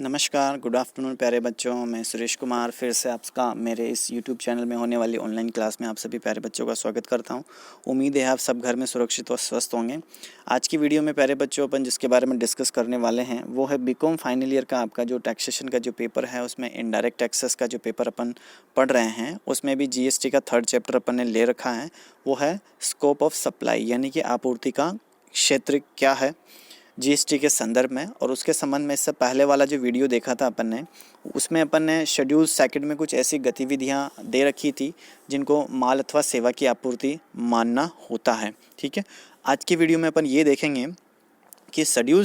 नमस्कार, good afternoon प्यारे बच्चों। मैं सुरेश कुमार फिर से आपका मेरे इस यूट्यूब चैनल में होने वाली ऑनलाइन क्लास में आप सभी प्यारे बच्चों का स्वागत करता हूं। उम्मीद है आप सब घर में सुरक्षित और स्वस्थ होंगे। आज की वीडियो में प्यारे बच्चों अपन जिसके बारे में डिस्कस करने वाले हैं वो है बीकॉम फाइनल ईयर का आपका जो टैक्सेशन का जो पेपर है, उसमें इनडायरेक्ट टैक्सेस का जो पेपर अपन पढ़ रहे हैं उसमें भी जीएसटी का 3rd चैप्टर अपन ने ले रखा है। वो है स्कोप ऑफ सप्लाई, यानी कि आपूर्ति का क्षेत्र क्या है जीएसटी के संदर्भ में। और उसके संबंध में इससे पहले वाला जो वीडियो देखा था अपन ने, उसमें अपन ने शेड्यूल सेकंड में कुछ ऐसी गतिविधियां दे रखी थी जिनको माल अथवा सेवा की आपूर्ति मानना होता है। ठीक है, आज की वीडियो में अपन ये देखेंगे कि शेड्यूल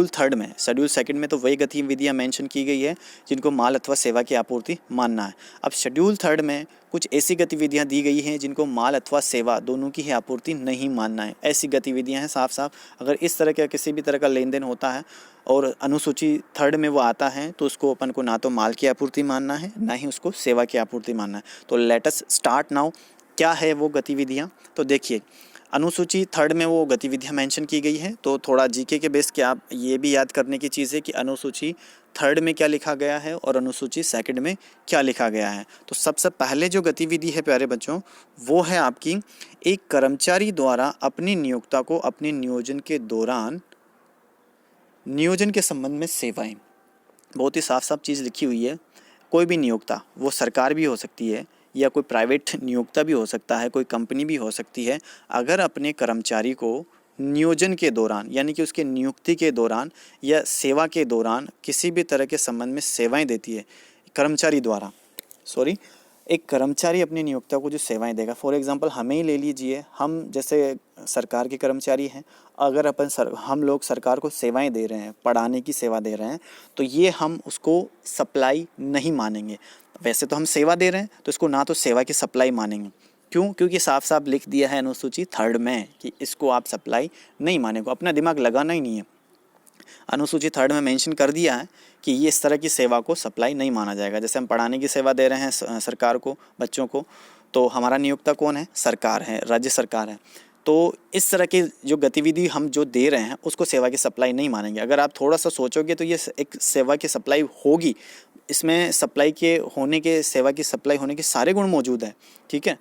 3rd में तो वही गतिविधियां मेंशन की गई है जिनको माल अथवा सेवा की आपूर्ति मानना है। अब शेड्यूल 3rd में कुछ ऐसी गतिविधियां दी गई हैं जिनको माल अथवा सेवा दोनों की ही आपूर्ति नहीं मानना है। ऐसी गतिविधियां हैं साफ साफ, अगर इस तरह का किसी भी तरह का लेन देन होता है और अनुसूची 3rd में वो आता है तो उसको अपन को ना तो माल की आपूर्ति मानना है ना ही उसको सेवा की आपूर्ति मानना है। तो लेट अस स्टार्ट नाउ। क्या है वो गतिविधियाँ? तो देखिए, अनुसूची 3rd में वो गतिविधियां मेंशन की गई है। तो थोड़ा जीके के बेस के आप ये भी याद करने की चीज़ है कि अनुसूची 3rd में क्या लिखा गया है और अनुसूची 2nd में क्या लिखा गया है। तो सबसे पहले जो गतिविधि है प्यारे बच्चों, वो है आपकी एक कर्मचारी द्वारा अपनी नियोक्ता को अपने नियोजन के संबंध में सेवाएं। बहुत ही साफ साफ चीज़ लिखी हुई है। कोई भी नियोक्ता, वो सरकार भी हो सकती है या कोई प्राइवेट नियोक्ता भी हो सकता है, कोई कंपनी भी हो सकती है, अगर अपने कर्मचारी को नियोजन के दौरान यानी कि उसके नियुक्ति के दौरान या सेवा के दौरान किसी भी तरह के संबंध में सेवाएं देती है एक कर्मचारी अपने नियोक्ता को जो सेवाएं देगा। फॉर एग्जांपल हमें ही ले लीजिए, हम जैसे सरकार के कर्मचारी हैं, अगर हम लोग सरकार को सेवाएं दे रहे हैं, पढ़ाने की सेवा दे रहे हैं, तो ये हम उसको सप्लाई नहीं मानेंगे। वैसे तो हम सेवा दे रहे हैं तो इसको ना तो सेवा की सप्लाई मानेंगे। क्यों? क्योंकि साफ साफ लिख दिया है अनुसूची 3rd में कि इसको आप सप्लाई नहीं मानेंगे। अपना दिमाग लगाना ही नहीं है। अनुसूची 3rd में मेंशन कर दिया है कि ये इस तरह की सेवा को सप्लाई नहीं माना जाएगा। जैसे हम पढ़ाने की सेवा दे रहे हैं सरकार को, बच्चों को, तो हमारा नियोक्ता कौन है? सरकार है, राज्य सरकार है। तो इस तरह की जो गतिविधि हम जो दे रहे हैं उसको सेवा की सप्लाई नहीं मानेंगे। अगर आप थोड़ा सा सोचोगे तो ये एक सेवा की सप्लाई होगी। इसमें सप्लाई के होने के, सेवा की सप्लाई होने के सारे गुण मौजूद हैं। ठीक है,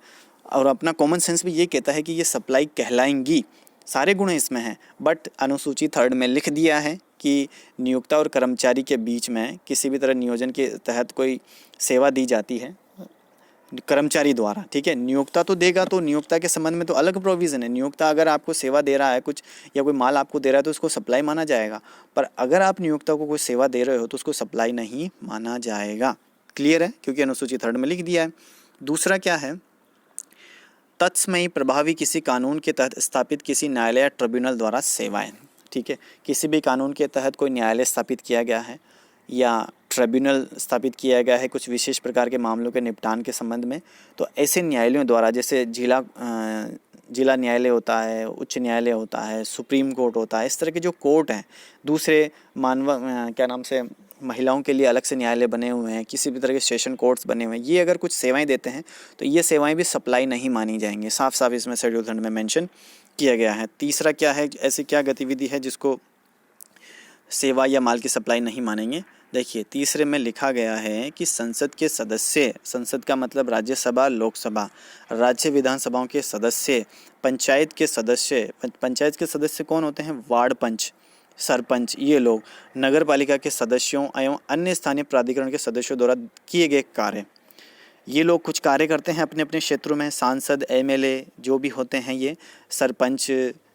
और अपना कॉमन सेंस भी ये कहता है कि ये सप्लाई कहलाएंगी, सारे गुण इसमें हैं। बट अनुसूची 3rd में लिख दिया है कि नियोक्ता और कर्मचारी के बीच में किसी भी तरह नियोजन के तहत कोई सेवा दी जाती है कर्मचारी द्वारा। ठीक है, नियोक्ता तो देगा, तो नियोक्ता के संबंध में तो अलग प्रोविज़न है। नियोक्ता अगर आपको सेवा दे रहा है कुछ या कोई माल आपको दे रहा है तो उसको सप्लाई माना जाएगा। पर अगर आप नियोक्ता को कोई सेवा दे रहे हो तो उसको सप्लाई नहीं माना जाएगा। क्लियर है? क्योंकि अनुसूची 3rd में लिख दिया है। दूसरा क्या है? तत्समयी प्रभावी किसी कानून के तहत स्थापित किसी न्यायालय या ट्रिब्यूनल द्वारा सेवाएं। ठीक है, किसी भी कानून के तहत कोई न्यायालय स्थापित किया गया है या ट्रिब्यूनल स्थापित किया गया है कुछ विशेष प्रकार के मामलों के निपटान के संबंध में, तो ऐसे न्यायालयों द्वारा, जैसे जिला न्यायालय होता है, उच्च न्यायालय होता है, सुप्रीम कोर्ट होता है, इस तरह के जो कोर्ट हैं, दूसरे महिलाओं के लिए अलग से न्यायालय बने हुए हैं, किसी भी तरह के सेशन कोर्ट्स बने हुए हैं, ये अगर कुछ सेवाएं देते हैं तो ये सेवाएं भी सप्लाई नहीं मानी जाएंगी। साफ साफ इसमें शेड्यूल 3rd में मेंशन किया गया है। तीसरा क्या है? ऐसी क्या गतिविधि है जिसको सेवा या माल की सप्लाई नहीं मानेंगे? देखिए, तीसरे में लिखा गया है कि संसद के सदस्य, संसद का मतलब राज्यसभा, लोकसभा, राज्य विधानसभाओं के सदस्य, पंचायत के सदस्य कौन होते हैं? वार्ड पंच, सरपंच, ये लोग, नगर पालिका के सदस्यों एवं अन्य स्थानीय प्राधिकरण के सदस्यों द्वारा किए गए कार्य, ये लोग कुछ कार्य करते हैं अपने अपने क्षेत्रों में। सांसद, एमएलए जो भी होते हैं, ये सरपंच,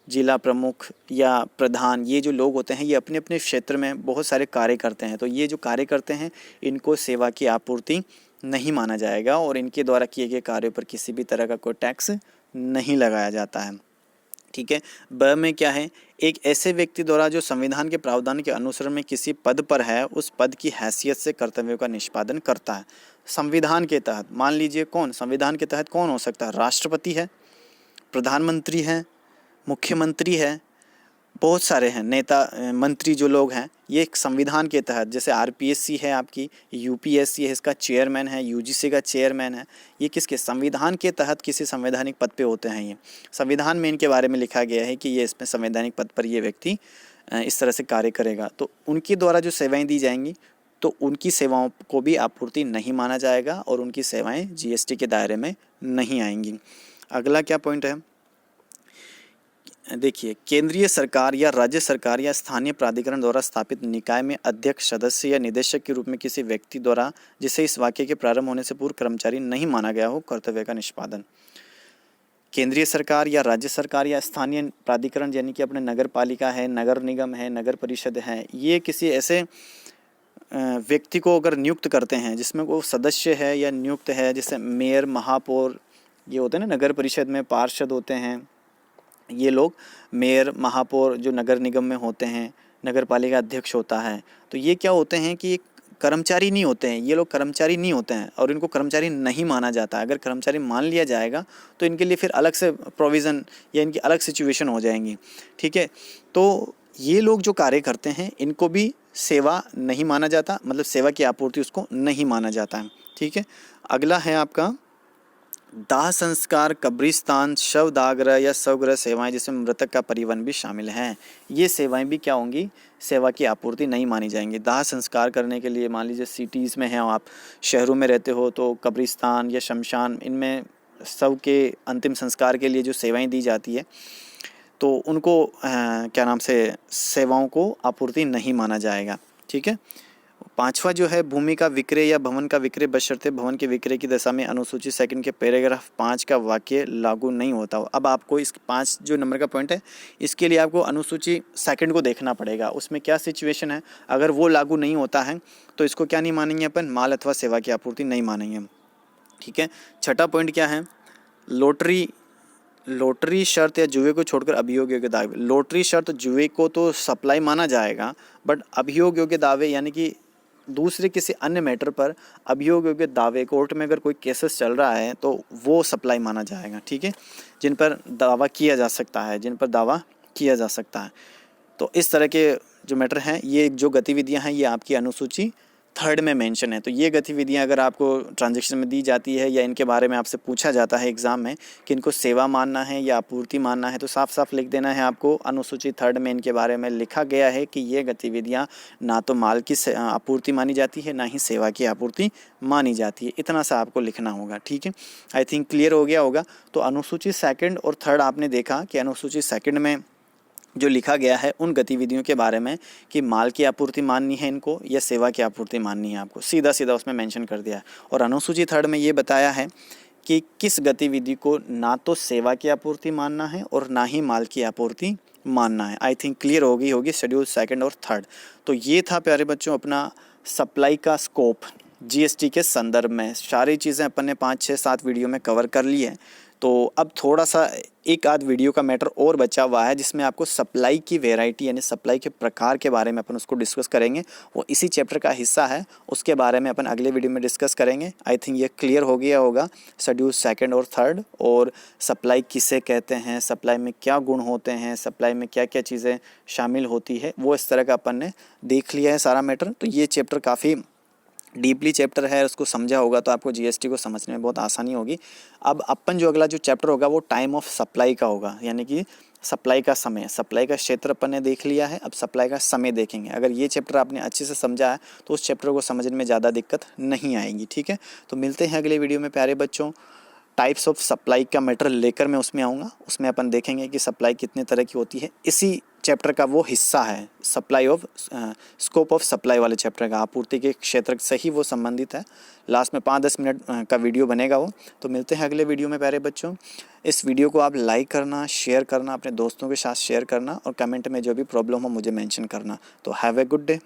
जिला प्रमुख या प्रधान, ये जो लोग होते हैं ये अपने अपने क्षेत्र में बहुत सारे कार्य करते हैं। तो ये जो कार्य करते हैं इनको सेवा की आपूर्ति नहीं माना जाएगा और इनके द्वारा किए गए कार्यों पर किसी भी तरह का कोई टैक्स नहीं लगाया जाता है। ठीक है, ब में क्या है? एक ऐसे व्यक्ति द्वारा जो संविधान के प्रावधान के अनुसार में किसी पद पर है, उस पद की हैसियत से कर्तव्यों का निष्पादन करता है। संविधान के तहत मान लीजिए कौन, संविधान के तहत कौन हो सकता है? राष्ट्रपति है, प्रधानमंत्री है, मुख्यमंत्री है, बहुत सारे हैं नेता, मंत्री जो लोग हैं, ये एक संविधान के तहत, जैसे आरपीएससी है आपकी, यूपीएससी है, इसका चेयरमैन है, यूजीसी का चेयरमैन है, ये किसके? संविधान के तहत किसी संवैधानिक पद पे होते हैं। ये संविधान में इनके बारे में लिखा गया है कि ये इसमें संवैधानिक पद पर ये व्यक्ति इस तरह से कार्य करेगा, तो उनके द्वारा जो सेवाएं दी जाएंगी तो उनकी सेवाओं को भी आपूर्ति नहीं माना जाएगा और उनकी सेवाएं जीएसटी के दायरे में नहीं आएंगी। अगला क्या पॉइंट है, देखिए, केंद्रीय सरकार या राज्य सरकार या स्थानीय प्राधिकरण द्वारा स्थापित निकाय में अध्यक्ष, सदस्य या निदेशक के रूप में किसी व्यक्ति द्वारा जिसे इस वाक्य के प्रारंभ होने से पूर्व कर्मचारी नहीं माना गया हो, कर्तव्य का निष्पादन। केंद्रीय सरकार या राज्य सरकार या स्थानीय प्राधिकरण यानी कि अपने नगर पालिका है, नगर निगम है, नगर परिषद है, ये किसी ऐसे व्यक्ति को अगर नियुक्त करते हैं जिसमें वो सदस्य है या नियुक्त है, जैसे मेयर, महापौर, ये होते हैं ना नगर परिषद में पार्षद होते हैं, ये लोग मेयर, महापौर जो नगर निगम में होते हैं, नगर पालिका अध्यक्ष होता है, तो ये क्या होते हैं कि कर्मचारी नहीं होते हैं, ये लोग कर्मचारी नहीं होते हैं और इनको कर्मचारी नहीं माना जाता। अगर कर्मचारी मान लिया जाएगा तो इनके लिए फिर अलग से प्रोविज़न या इनकी अलग सिचुएशन हो जाएंगी, ठीक है। तो ये लोग जो कार्य करते हैं इनको भी सेवा नहीं माना जाता, मतलब सेवा की आपूर्ति उसको नहीं माना जाता है, ठीक है। अगला है आपका दाह संस्कार, कब्रिस्तान, शवदाह या शवगृह सेवाएं जिसमें मृतक का परिवहन भी शामिल हैं। ये सेवाएं भी क्या होंगी, सेवा की आपूर्ति नहीं मानी जाएंगी। दाह संस्कार करने के लिए मान लीजिए सिटीज़ में हैं आप, शहरों में रहते हो, तो कब्रिस्तान या शमशान, इनमें शव के अंतिम संस्कार के लिए जो सेवाएं दी जाती है तो उनको क्या नाम से सेवाओं को आपूर्ति नहीं माना जाएगा, ठीक है। पांचवा जो है भूमि का विक्रय या भवन का विक्रय बशर्ते भवन के विक्रय की दशा में अनुसूची सेकंड के पैराग्राफ 5 का वाक्य लागू नहीं होता हो। अब आपको इस 5 जो नंबर का पॉइंट है इसके लिए आपको अनुसूची सेकंड को देखना पड़ेगा, उसमें क्या सिचुएशन है। अगर वो लागू नहीं होता है तो इसको क्या नहीं मानेंगे अपन, माल अथवा सेवा की आपूर्ति नहीं मानेंगे, ठीक है। छठा पॉइंट क्या है, लॉटरी शर्त या जुए को छोड़कर अभियोग योग्य दावे। लॉटरी शर्त जुए को तो सप्लाई माना जाएगा, बट अभियोग योग्य दावे यानी कि दूसरे किसी अन्य मैटर पर अभियोग योग्य दावे, कोर्ट में अगर कोई केसेस चल रहा है तो वो सप्लाई माना जाएगा, ठीक है, जिन पर दावा किया जा सकता है, तो इस तरह के जो मैटर हैं, ये जो गतिविधियां हैं ये आपकी अनुसूची 3 में मेंशन है। तो ये गतिविधियां अगर आपको ट्रांजैक्शन में दी जाती है या इनके बारे में आपसे पूछा जाता है एग्ज़ाम में कि इनको सेवा मानना है या आपूर्ति मानना है, तो साफ साफ लिख देना है आपको, अनुसूची 3 में इनके बारे में लिखा गया है कि ये गतिविधियां ना तो माल की आपूर्ति मानी जाती है ना ही सेवा की आपूर्ति मानी जाती है। इतना सा आपको लिखना होगा, ठीक है। आई थिंक क्लियर हो गया होगा। तो अनुसूची 2 और 3 आपने देखा कि अनुसूची 2 में जो लिखा गया है उन गतिविधियों के बारे में कि माल की आपूर्ति माननी है इनको या सेवा की आपूर्ति माननी है, आपको सीधा सीधा उसमें मेंशन कर दिया है। और अनुसूची 3 में ये बताया है कि किस गतिविधि को ना तो सेवा की आपूर्ति मानना है और ना ही माल की आपूर्ति मानना है। आई थिंक क्लियर हो गई होगी शेड्यूल 2 और 3। तो ये था प्यारे बच्चों अपना सप्लाई का स्कोप जीएसटी के संदर्भ में। सारी चीज़ें अपन ने 5, 6, 7 वीडियो में कवर कर ली है। तो अब थोड़ा सा एक आध वीडियो का मैटर और बचा हुआ है जिसमें आपको सप्लाई की वैरायटी यानी सप्लाई के प्रकार के बारे में अपन उसको डिस्कस करेंगे। वो इसी चैप्टर का हिस्सा है, उसके बारे में अपन अगले वीडियो में डिस्कस करेंगे। आई थिंक ये क्लियर हो गया होगा शेड्यूल 2 और 3 और सप्लाई किसे कहते हैं, सप्लाई में क्या गुण होते हैं, सप्लाई में क्या क्या चीज़ें शामिल होती है, वो इस तरह का अपन ने देख लिया है सारा मैटर। तो ये चैप्टर काफ़ी डीपली चैप्टर है, उसको समझा होगा तो आपको जीएसटी को समझने में बहुत आसानी होगी। अब अपन जो अगला जो चैप्टर होगा वो टाइम ऑफ सप्लाई का होगा, यानी कि सप्लाई का समय, सप्लाई का क्षेत्र अपन ने देख लिया है, अब सप्लाई का समय देखेंगे। अगर ये चैप्टर आपने अच्छे से समझा है तो उस चैप्टर को समझने में ज़्यादा दिक्कत नहीं आएगी, ठीक है। तो मिलते हैं अगले वीडियो में प्यारे बच्चों। टाइप्स ऑफ सप्लाई का मैटर लेकर मैं उसमें आऊँगा, उसमें अपन देखेंगे कि सप्लाई कितने तरह की होती है। इसी चैप्टर का वो हिस्सा है supply of scope of supply वाले चैप्टर का, आपूर्ति के क्षेत्र से ही वो संबंधित है। लास्ट में 5-10 मिनट का वीडियो बनेगा वो। तो मिलते हैं अगले वीडियो में प्यारे बच्चों। इस वीडियो को आप लाइक करना, शेयर करना, अपने दोस्तों के साथ शेयर करना और कमेंट में जो भी प्रॉब्लम हो मुझे मेंशन करना। तो हैव ए गुड डे।